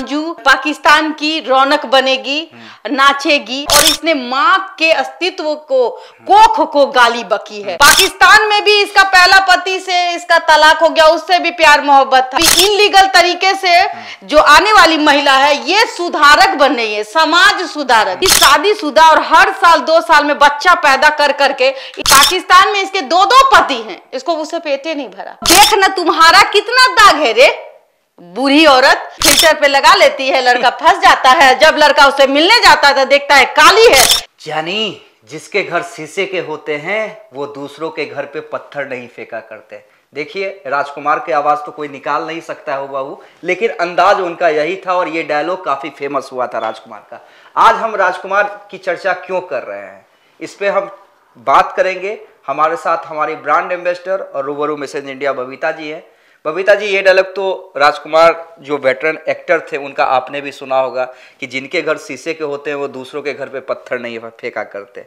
अंजू पाकिस्तान की रौनक बनेगी, नाचेगी, और इसने माँ के अस्तित्व को कोख को गाली बकी है। पाकिस्तान में भी इसका पहला पति से इसका तलाक हो गया, उससे भी प्यार मोहब्बत था। इनलीगल तरीके से जो आने वाली महिला है ये सुधारक बन रही है, समाज सुधारक। इस शादीशुदा और हर साल 2 साल में बच्चा पैदा कर करके पाकिस्तान में इसके 2 पति हैं, इसको उससे पेटे नहीं भरा। देख ना तुम्हारा कितना दाग है रे। बूढ़ी औरत फिल्टर पे लगा लेती है, लड़का फंस जाता है, जब लड़का उससे मिलने जाता है तो देखता है काली है। यानी जिसके घर शीशे के होते हैं वो दूसरों के घर पे पत्थर नहीं फेंका करते। देखिए राजकुमार की आवाज तो कोई निकाल नहीं सकता है बाबू, लेकिन अंदाज उनका यही था और ये डायलॉग काफी फेमस हुआ था राजकुमार का। आज हम राजकुमार की चर्चा क्यों कर रहे हैं, इस पे हम बात करेंगे। हमारे साथ हमारी ब्रांड एम्बेसडर और रूबरू मैसेज इंडिया बबीता जी है। बबीता जी, ये डायलॉग तो राजकुमार जो वेटरन एक्टर थे उनका आपने भी सुना होगा कि जिनके घर शीशे के होते हैं वो दूसरों के घर पे पत्थर नहीं फेंका करते।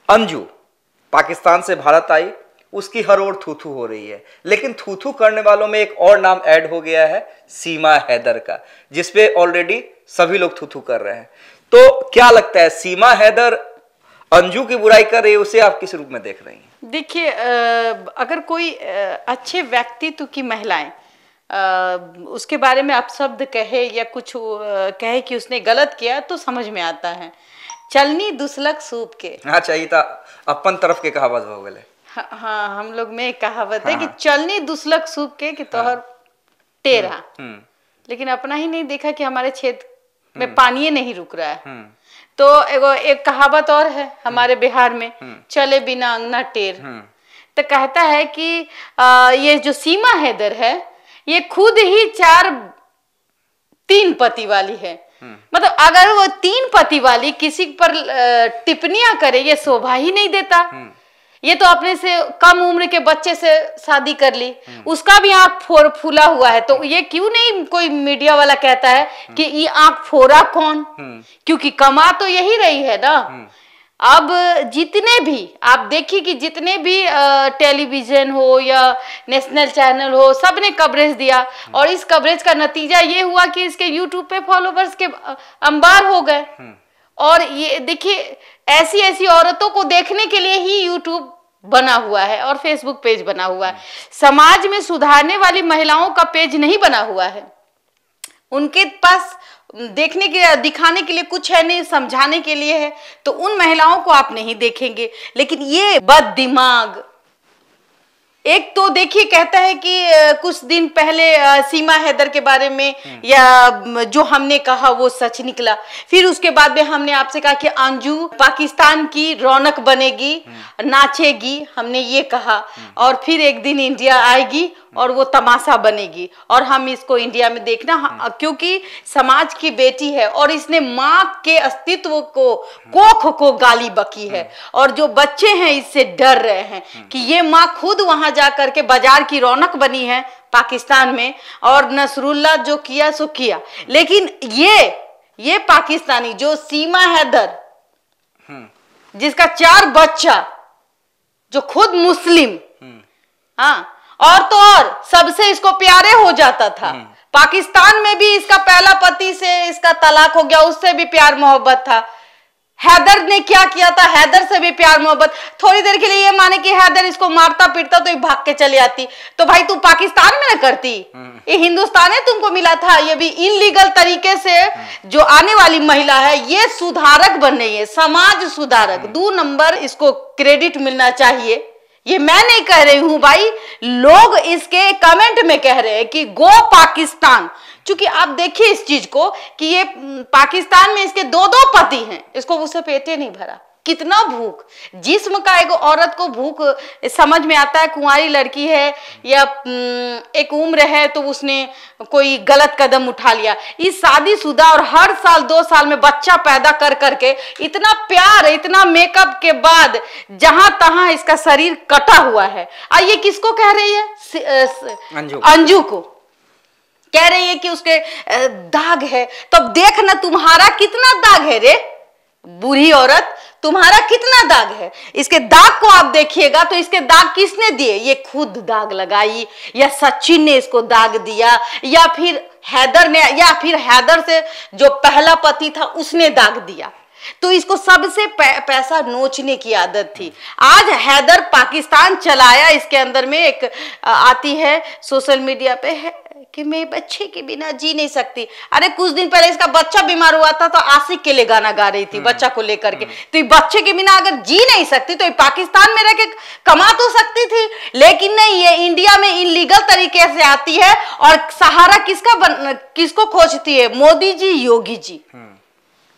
अंजू पाकिस्तान से भारत आई, उसकी हर ओर थू-थू हो रही है, लेकिन थू-थू करने वालों में एक और नाम ऐड हो गया है, सीमा हैदर का, जिसपे ऑलरेडी सभी लोग थू-थू कर रहे हैं। तो क्या लगता है, सीमा हैदर अंजू की बुराई कर रही है, उसे आप किस रूप में देख रही हैं? देखिए, अगर कोई अच्छे व्यक्तित्व की महिलाएं उसके बारे में आप शब्द कहे या कुछ कहे कि उसने गलत किया तो समझ में आता है। चलनी दुसलक सूप के, अच्छा ये था अपन तरफ के कहावत हो गए। हाँ, हम लोग में एक कहावत है कि चलनी दुसलक सूप के कि तोहर टेरा, लेकिन अपना ही नहीं देखा कि हमारे क्षेत्र में पानी नहीं रुक रहा है। तो एक कहावत और है हमारे बिहार में, चले बिना अंगना टेर। तो कहता है कि ये जो सीमा हैदर है ये खुद ही 3 पति वाली है। मतलब अगर वो 3 पति वाली किसी पर टिप्पणियां करे ये शोभा ही नहीं देता। ये तो अपने से कम उम्र के बच्चे से शादी कर ली, उसका भी आंख फूला हुआ है, तो ये क्यों नहीं कोई मीडिया वाला कहता है कि ये आंख फोड़ा कौन, क्योंकि कमा तो यही रही है ना। अब जितने भी आप देखिए कि जितने भी टेलीविजन हो या नेशनल चैनल हो, सबने कवरेज दिया और इस कवरेज का नतीजा ये हुआ कि इसके यूट्यूब पे फॉलोवर्स के अंबार हो गए। और ये देखिए, ऐसी ऐसी औरतों को देखने के लिए ही यूट्यूब बना हुआ है और फेसबुक पेज बना हुआ है। समाज में सुधारने वाली महिलाओं का पेज नहीं बना हुआ है। उनके पास देखने के दिखाने के लिए कुछ है नहीं, समझाने के लिए है, तो उन महिलाओं को आप नहीं देखेंगे। लेकिन ये बददिमाग, एक तो देखिए कहता है कि कुछ दिन पहले सीमा हैदर के बारे में या जो हमने कहा वो सच निकला। फिर उसके बाद में हमने आपसे कहा कि अंजू पाकिस्तान की रौनक बनेगी, नाचेगी, हमने ये कहा। और फिर एक दिन इंडिया आएगी और वो तमाशा बनेगी और हम इसको इंडिया में देखना, क्योंकि समाज की बेटी है और इसने माँ के अस्तित्व को कोख को गाली बकी है। और जो बच्चे हैं इससे डर रहे हैं कि ये माँ खुद वहां जाकर के बाजार की रौनक बनी है पाकिस्तान में, और नसरुल्लाह जो किया सो किया। लेकिन ये पाकिस्तानी जो सीमा हैदर, जिसका 4 बच्चा, जो खुद मुस्लिम, हाँ, और तो और सबसे इसको प्यारे हो जाता था। पाकिस्तान में भी इसका पहला पति से इसका तलाक हो गया, उससे भी प्यार मोहब्बत था। हैदर ने क्या किया था, हैदर से भी प्यार मोहब्बत। थोड़ी देर के लिए ये माने कि हैदर इसको मारता पीटता तो ये भाग के चली आती, तो भाई तू पाकिस्तान में ना करती, ये हिंदुस्तान है तुमको मिला था। ये भी इनलीगल तरीके से जो आने वाली महिला है ये सुधारक बन रही है, समाज सुधारक। 2 नंबर इसको क्रेडिट मिलना चाहिए। ये मैं नहीं कह रही हूं भाई, लोग इसके कमेंट में कह रहे हैं कि गो पाकिस्तान। क्योंकि आप देखिए इस चीज को कि ये पाकिस्तान में इसके 2 पति हैं, इसको उससे पेटे नहीं भरा। कितना भूख, जिस्म का एक औरत को भूख समझ में आता है, कुंवारी लड़की है या एक उम्र है तो उसने कोई गलत कदम उठा लिया। इस शादीशुदा और हर साल 2 साल में बच्चा पैदा कर करके इतना प्यार, इतना मेकअप के बाद जहां तहां इसका शरीर कटा हुआ है। और ये किसको कह रही है? अंजू को कह रही है कि उसके दाग है। तो अब देख ना तुम्हारा कितना दाग है रे। बूढ़ी औरत, तुम्हारा कितना दाग है? इसके दाग को आप देखिएगा तो इसके दाग किसने दिए? ये खुद दाग लगाई, या सचिन ने इसको दाग दिया, या फिर हैदर ने, या फिर हैदर से जो पहला पति था उसने दाग दिया। तो इसको सबसे पैसा नोचने की आदत थी। आज हैदर पाकिस्तान चलाया, इसके अंदर में एक आती है सोशल मीडिया पे है कि मैं बच्चे के बिना जी नहीं सकती। अरे कुछ दिन पहले इसका बच्चा बीमार हुआ था तो आशिक के लिए गाना गा रही थी बच्चा को लेकर के। तो ये बच्चे के बिना अगर जी नहीं सकती तो ये पाकिस्तान में रह के कमा तो सकती थी, लेकिन नहीं, ये इंडिया में इलीगल तरीके से आती है। और सहारा किसको खोजती है? मोदी जी, योगी जी,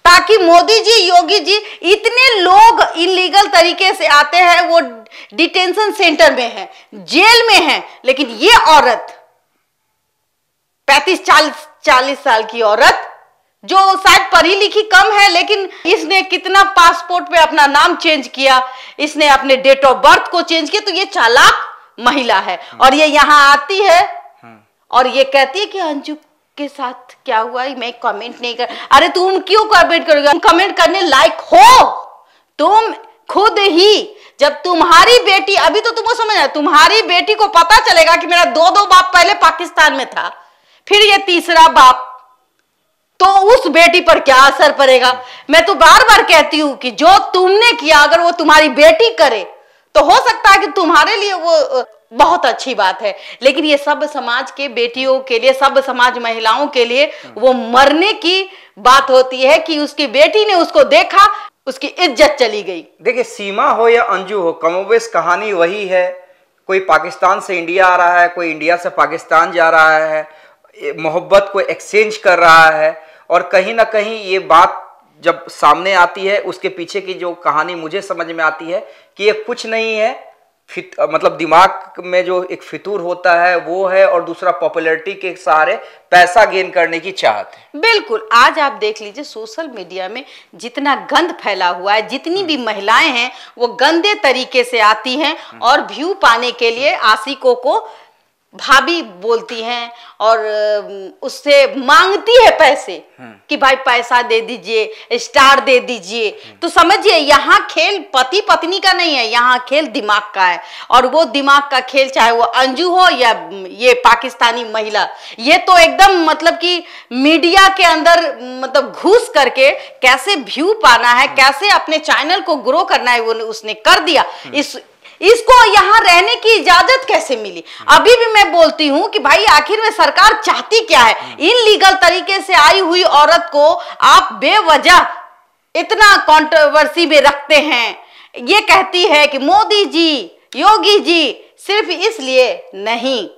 ताकि मोदी जी, योगी जी, इतने लोग इलीगल तरीके से आते हैं, वो डिटेंशन सेंटर में हैं, जेल में हैं, लेकिन ये औरत 35-40 साल की औरत जो शायद पढ़ी लिखी कम है, लेकिन इसने कितना पासपोर्ट पे अपना नाम चेंज किया, इसने अपने डेट ऑफ बर्थ को चेंज किया। तो ये चालाक महिला है। और ये यहाँ आती है और ये कहती है कि अंजू के साथ क्या हुआ, मैं कमेंट नहीं कर। अरे तुम क्यों कमेंट करोगे? तुम कमेंट करने लायक हो तुम खुद ही। जब तुम्हारी बेटी, अभी तो तुमको समझ आया, तुम्हारी बेटी को पता चलेगा कि मेरा दो बाप पहले पाकिस्तान में था, फिर ये तीसरा बाप, तो उस बेटी पर क्या असर पड़ेगा? मैं तो बार बार कहती हूं कि जो तुमने किया अगर वो तुम्हारी बेटी करे तो हो सकता है कि तुम्हारे लिए वो बहुत अच्छी बात है, लेकिन ये सब समाज के बेटियों के लिए, सब समाज महिलाओं के लिए वो मरने की बात होती है कि उसकी बेटी ने उसको देखा, उसकी इज्जत चली गई। देखिए, सीमा हो या अंजू हो, कमोबेश कहानी वही है। कोई पाकिस्तान से इंडिया आ रहा है, कोई इंडिया से पाकिस्तान जा रहा है, मोहब्बत को एक्सचेंज कर रहा है। और कहीं ना कहीं ये बात जब सामने आती है, उसके पीछे की जो कहानी मुझे समझ में आती है कि ये कुछ नहीं है, मतलब दिमाग में जो एक फितूर होता है वो है, और दूसरा पॉपुलैरिटी के सहारे पैसा गेन करने की चाहत है। बिल्कुल। आज आप देख लीजिए सोशल मीडिया में जितना गंद फैला हुआ है, जितनी भी महिलाएं हैं वो गंदे तरीके से आती हैं और व्यू पाने के लिए आशिकों को भाभी बोलती हैं और उससे मांगती है पैसे कि भाई पैसा दे दीजिए, स्टार दे दीजिए। तो समझिए यहाँ खेल पति पत्नी का नहीं है, यहाँ खेल दिमाग का है। और वो दिमाग का खेल चाहे वो अंजू हो या ये पाकिस्तानी महिला, ये तो एकदम मतलब कि मीडिया के अंदर मतलब घुस करके कैसे व्यू पाना है, कैसे अपने चैनल को ग्रो करना है, वो उसने कर दिया। इसको यहाँ रहने की इजाजत कैसे मिली? अभी भी मैं बोलती हूँ कि भाई आखिर में सरकार चाहती क्या है? इनलीगल तरीके से आई हुई औरत को आप बेवजह इतना कंट्रोवर्सी में रखते हैं। ये कहती है कि मोदी जी, योगी जी, सिर्फ इसलिए नहीं,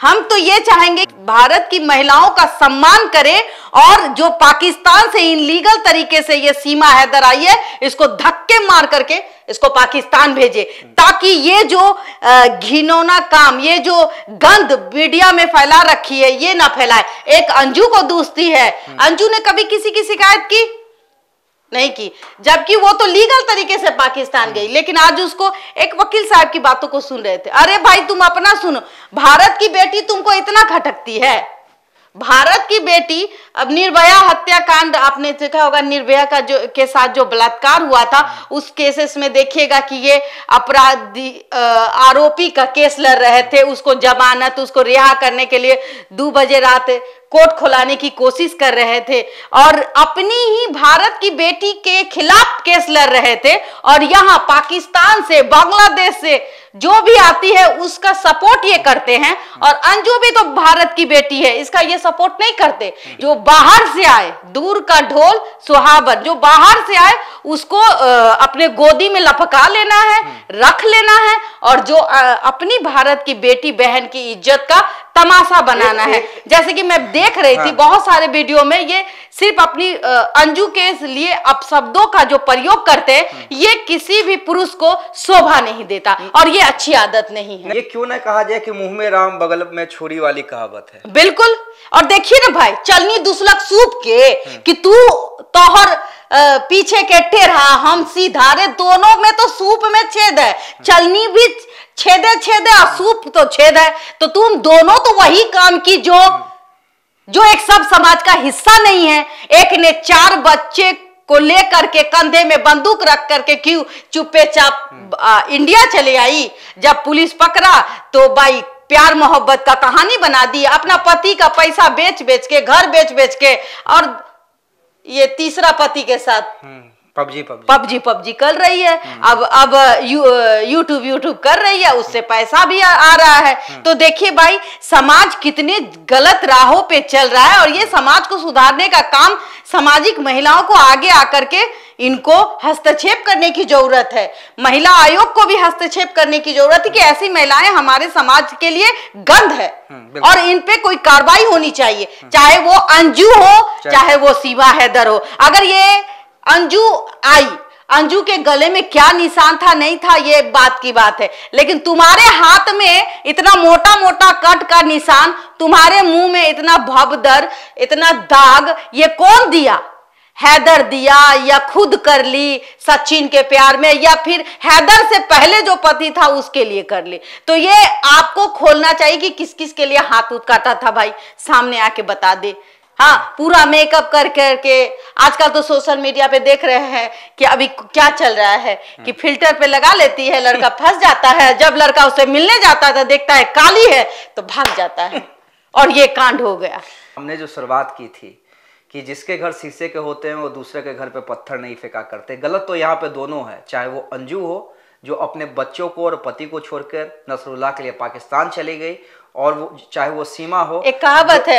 हम तो ये चाहेंगे भारत की महिलाओं का सम्मान करें और जो पाकिस्तान से इनलीगल तरीके से ये सीमा हैदर आई है, इसको धक्के मार करके इसको पाकिस्तान भेजे, ताकि ये जो घिनौना काम, ये जो गंद मीडिया में फैला रखी है, ये ना फैलाए। एक अंजू को दूसती है, अंजू ने कभी किसी की शिकायत की नहीं की, जबकि वो तो लीगल तरीके से पाकिस्तान गई। लेकिन आज उसको एक वकील साहब की बातों को सुन रहे थे। अरे भाई तुम अपना सुनो, भारत की बेटी तुमको इतना खटकती है। भारत की बेटी, अब निर्भया हत्याकांड आपने देखा होगा, निर्भया का जो के साथ जो बलात्कार हुआ था, उस केसेस में देखिएगा कि ये अपराधी आरोपी का केस लड़ रहे थे, उसको जमानत, उसको रिहा करने के लिए 2 बजे रात कोर्ट खुलाने की कोशिश कर रहे थे और अपनी ही भारत की बेटी के खिलाफ केस लड़ रहे थे। और यहाँ पाकिस्तान से, बांग्लादेश से जो भी आती है उसका सपोर्ट ये करते हैं। और अंजू भी तो भारत की बेटी है, इसका ये सपोर्ट नहीं करते। जो बाहर से आए, दूर का ढोल सुहावन, जो बाहर से आए उसको अपने गोदी में लपका लेना है, रख लेना है, और जो अपनी भारत की बेटी बहन की इज्जत का तमाशा बनाना है। जैसे कि मैं देख रही थी बहुत सारे वीडियो में, ये सिर्फ अपनी अंजू के लिए अपशब्दों का जो प्रयोग करते हैं, ये किसी भी पुरुष को शोभा नहीं देता और ये अच्छी आदत नहीं है। ये क्यों ना कहा जाए कि मुंह में राम बगल में छुरी वाली कहावत है। बिल्कुल। और देखिए ना भाई, चलनी दुसलक सूप के कि तू तोहर पीछे के टेढ़ा, हम सीधा, रे दोनों में तो सूप में छेद है, चलनी भी छेदे और सूप तो छेद है। तो तुम दोनों तो वही काम की जो एक सब समाज का हिस्सा नहीं है। एक ने 4 बच्चे को लेकर के कंधे में बंदूक रख करके क्यों चुप्पे चाप इंडिया चले आई? जब पुलिस पकड़ा तो भाई प्यार मोहब्बत का कहानी बना दी, अपना पति का पैसा बेच बेच के, घर बेच बेच के, और ये तीसरा पति के साथ पबजी कर रही है। अब यूट्यूब कर रही है, उससे पैसा भी आ रहा है। तो देखिए भाई, समाज कितने गलत राहों पे चल रहा है, और ये समाज को सुधारने का काम सामाजिक महिलाओं को आगे आकर के इनको हस्तक्षेप करने की जरूरत है। महिला आयोग को भी हस्तक्षेप करने की जरूरत है कि ऐसी महिलाएं हमारे समाज के लिए गंध है और इन पे कोई कार्रवाई होनी चाहिए, चाहे वो अंजू हो, चाहे वो सीमा हैदर हो। अगर ये अंजू आई, अंजू के गले में क्या निशान था नहीं था ये बात की बात है, लेकिन तुम्हारे हाथ में इतना मोटा मोटा कट का निशान, तुम्हारे मुंह में इतना भवदर, इतना दाग, ये कौन दिया? हैदर दिया या खुद कर ली सचिन के प्यार में, या फिर हैदर से पहले जो पति था उसके लिए कर ली? तो ये आपको खोलना चाहिए कि किस किस के लिए हाथ उठ काटा था भाई, सामने आके बता दे। हाँ, पूरा मेकअप कर करके आजकल तो सोशल मीडिया पे देख रहे हैं कि अभी क्या चल रहा है कि फिल्टर पे लगा लेती है, लड़का फंस जाता है, जब लड़का उसे मिलने जाता था देखता है काली है तो भाग जाता है, और ये कांड हो गया। हमने जो शुरुआत की थी कि जिसके घर शीशे के होते हैं वो दूसरे के घर पे पत्थर नहीं फेंका करते, गलत तो यहाँ पे दोनों है। चाहे वो अंजू हो जो अपने बच्चों को और पति को छोड़कर नसरुल्लाह के लिए पाकिस्तान चली गई, और वो चाहे वो सीमा हो। एक कहावत है,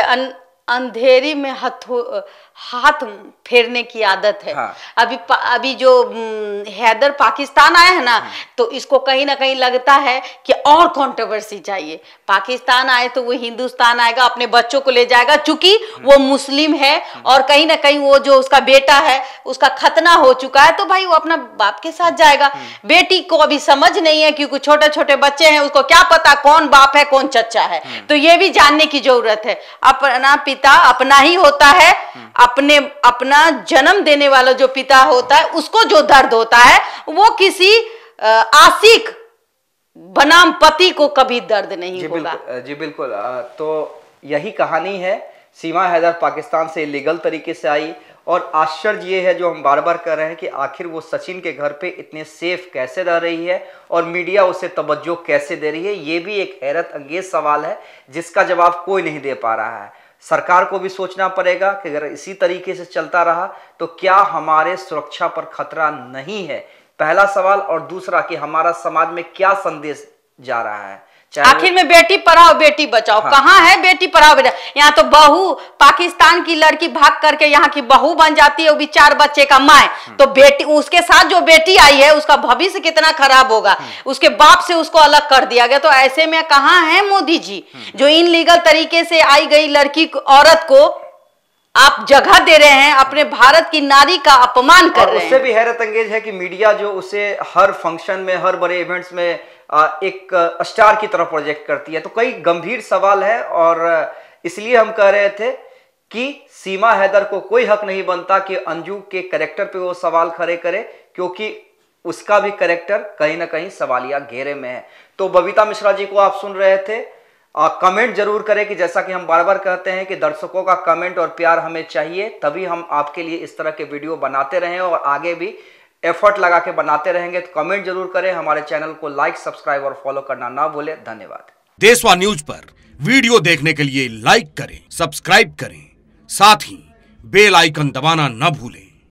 अंधेरी में हाथ फेरने की आदत है। हाँ। अभी जो हैदर पाकिस्तान आया है ना, तो इसको कहीं ना कहीं लगता है कि और कंट्रोवर्सी चाहिए। पाकिस्तान आए तो वो हिंदुस्तान आएगा, अपने बच्चों को ले जाएगा, चूंकि वो मुस्लिम है और कहीं ना कहीं वो जो उसका बेटा है उसका खतना हो चुका है, तो भाई वो अपना बाप के साथ जाएगा। बेटी को अभी समझ नहीं है क्योंकि छोटे छोटे बच्चे हैं, उसको क्या पता कौन बाप है कौन चच्चा है, तो ये भी जानने की जरूरत है। अपना पिता अपना ही होता है, अपना जन्म देने वाला जो पिता होता है उसको जो दर्द होता है वो किसी आशिक बनाम पति को कभी दर्द नहीं होगा। जी बिल्कुल। तो यही कहानी है। सीमा हैदर पाकिस्तान से इलीगल तरीके से आई, और आश्चर्य ये है जो हम बार बार कर रहे हैं कि आखिर वो सचिन के घर पे इतने सेफ कैसे रह रही है और मीडिया उसे तवज्जो कैसे दे रही है। ये भी एक हैरत अंगेज सवाल है जिसका जवाब कोई नहीं दे पा रहा है। सरकार को भी सोचना पड़ेगा कि अगर इसी तरीके से चलता रहा तो क्या हमारे सुरक्षा पर खतरा नहीं है, पहला सवाल। और दूसरा कि हमारा समाज में क्या संदेश जा रहा है। आखिर में बेटी पढ़ाओ बेटी बचाओ, हाँ। कहाँ है बेटी पढ़ाओ बेटा? यहाँ तो बहू, पाकिस्तान की लड़की भाग करके यहाँ की बहू बन जाती है, वो भी 4 बच्चे का माँ, तो बेटी, उसके साथ जो बेटी आई है उसका भविष्य कितना खराब होगा, उसके बाप से उसको अलग कर दिया गया। तो ऐसे में कहाँ है मोदी जी जो इन लीगल तरीके से आई गई लड़की औरत को आप जगह दे रहे हैं, अपने भारत की नारी का अपमान कर रहे हैं। उससे भी हैरत अंगेज है कि मीडिया जो उसे हर फंक्शन में, हर बड़े इवेंट्स में एक स्टार की तरह प्रोजेक्ट करती है। तो कई गंभीर सवाल है, और इसलिए हम कह रहे थे कि सीमा हैदर को कोई हक नहीं बनता कि अंजू के कैरेक्टर पे वो सवाल खड़े करे, क्योंकि उसका भी कैरेक्टर कहीं ना कहीं सवालिया घेरे में है। तो बबीता मिश्रा जी को आप सुन रहे थे, कमेंट जरूर करें कि जैसा कि हम बार बार कहते हैं कि दर्शकों का कमेंट और प्यार हमें चाहिए, तभी हम आपके लिए इस तरह के वीडियो बनाते रहें और आगे भी एफर्ट लगा के बनाते रहेंगे। तो कमेंट जरूर करें, हमारे चैनल को लाइक, सब्सक्राइब और फॉलो करना ना भूलें। धन्यवाद। देशवा न्यूज पर वीडियो देखने के लिए लाइक करें, सब्सक्राइब करें, साथ ही बेल आइकन दबाना न भूलें।